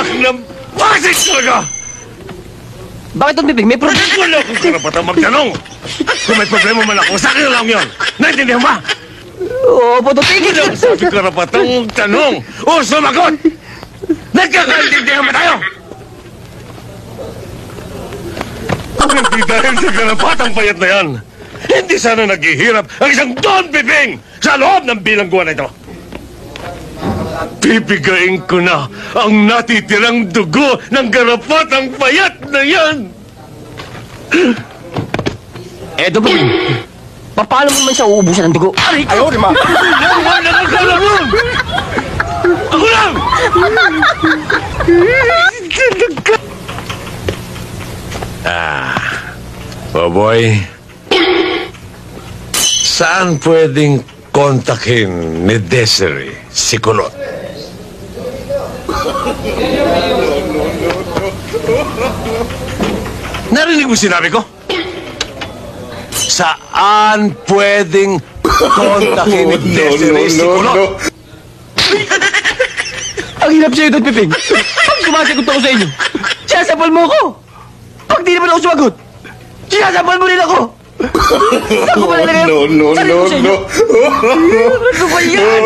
Anak ng pasig talaga! Bakit Don Piping? May problema? Wala akong karapatang magtanong! Kung may problema man ako, sa akin na lang yun! Naintindihan ba? Opo, Don Piping. Wala akong sabi karapatang magtanong! O sumagot! Nagkakaintindihan ba tayo? Kung hindi dahil sa karapatang payat na yan, hindi sana naghihirap ang isang Don Piping sa loob ng bilangguan na ito. Pipigain ko na ang natitirang dugo ng garapatang payat na yan! Don Piping, paano mo naman siya uubusan ng dugo? Ayaw, di ba? Nakakala mo! Ako lang! Boy, saan pwedeng kontakin ni Desiree si Kulot? Narinig mo sinabi ko? Saan pwedeng kontakin ni Desiree si Kulot? Ang hirap sa'yo, Don Piping. Pag sumasagot ako sa inyo, sinasapal mo ako. Pag di naman ako sumagot, sinasapal mo rin ako. Ako pala na kayo. Sarili ko sa inyo. Ano ba yan?